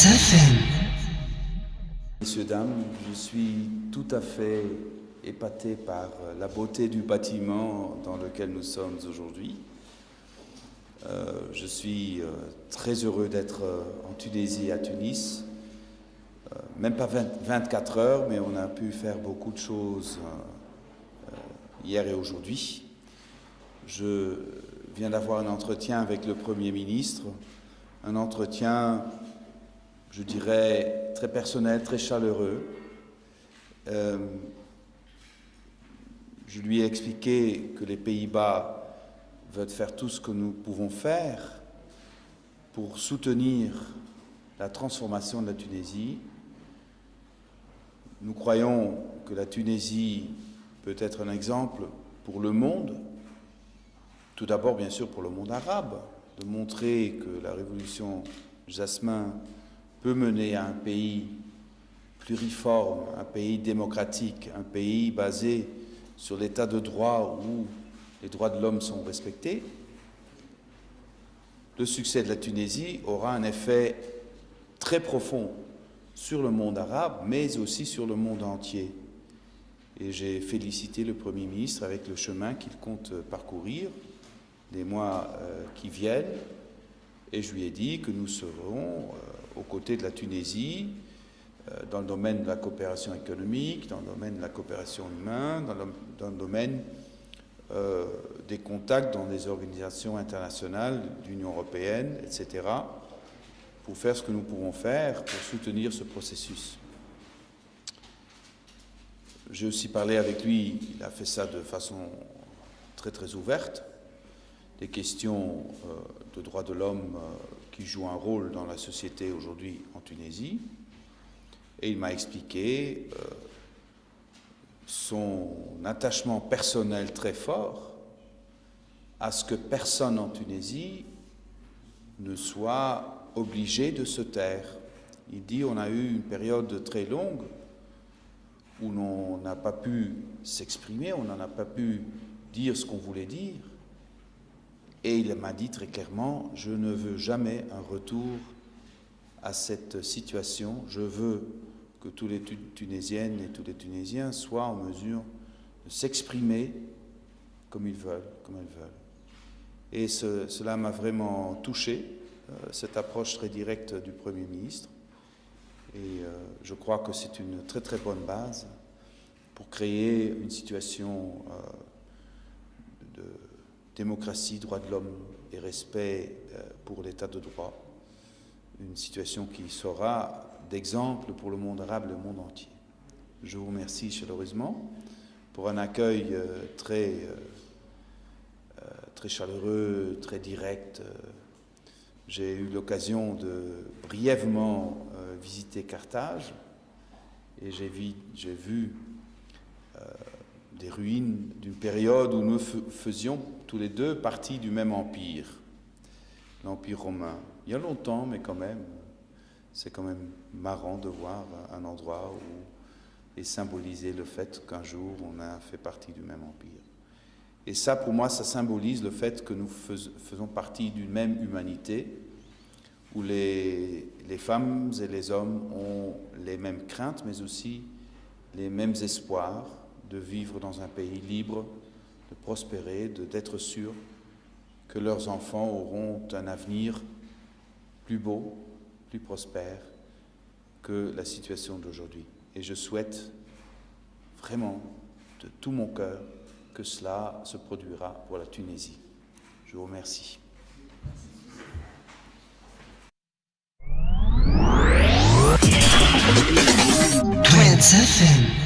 FM. Messieurs, dames, je suis tout à fait épaté par la beauté du bâtiment dans lequel nous sommes aujourd'hui. Je suis très heureux d'être en Tunisie, à Tunis. Même pas 24 heures, mais on a pu faire beaucoup de choses hier et aujourd'hui. Je viens d'avoir un entretien avec le Premier ministre, un entretien, je dirais, très personnel, très chaleureux. Je lui ai expliqué que les Pays-Bas veulent faire tout ce que nous pouvons faire pour soutenir la transformation de la Tunisie. Nous croyons que la Tunisie peut être un exemple pour le monde, tout d'abord bien sûr pour le monde arabe, de montrer que la révolution Jasmin peut mener à un pays pluriforme, un pays démocratique, un pays basé sur l'état de droit où les droits de l'homme sont respectés. Le succès de la Tunisie aura un effet très profond sur le monde arabe, mais aussi sur le monde entier. Et j'ai félicité le Premier ministre avec le chemin qu'il compte parcourir les mois qui viennent, et je lui ai dit que nous serons aux côtés de la Tunisie dans le domaine de la coopération économique, dans le domaine de la coopération humaine, dans le domaine des contacts dans des organisations internationales, d'Union européenne, etc., pour faire ce que nous pouvons faire pour soutenir ce processus. J'ai aussi parlé avec lui, il a fait ça de façon très très ouverte, des questions de droits de l'homme qui jouent un rôle dans la société aujourd'hui en Tunisie, et il m'a expliqué son attachement personnel très fort à ce que personne en Tunisie ne soit obligé de se taire. Il dit on a eu une période très longue où l'on n'a pas pu s'exprimer, on n'en a pas pu dire ce qu'on voulait dire, et il m'a dit très clairement je ne veux jamais un retour à cette situation, je veux que tous les Tunisiennes et tous les Tunisiens soient en mesure de s'exprimer comme ils veulent, comme elles veulent. Et cela m'a vraiment touché, cette approche très directe du Premier ministre. Et je crois que c'est une très très bonne base pour créer une situation de démocratie, droits de l'homme et respect pour l'état de droit. Une situation qui sera d'exemple pour le monde arabe et le monde entier. Je vous remercie chaleureusement pour un accueil très chaleureux, très direct. J'ai eu l'occasion de brièvement visiter Carthage et j'ai vu des ruines d'une période où nous faisions tous les deux partie du même empire, l'Empire romain. Il y a longtemps, mais quand même, c'est quand même marrant de voir un endroit où est symbolisé le fait qu'un jour on a fait partie du même empire. Et ça, pour moi, ça symbolise le fait que nous faisons partie d'une même humanité, où les femmes et les hommes ont les mêmes craintes, mais aussi les mêmes espoirs de vivre dans un pays libre, de prospérer, d'être sûrs que leurs enfants auront un avenir plus beau, plus prospère que la situation d'aujourd'hui. Et je souhaite vraiment, de tout mon cœur, que cela se produira pour la Tunisie. Je vous remercie. Trans FM.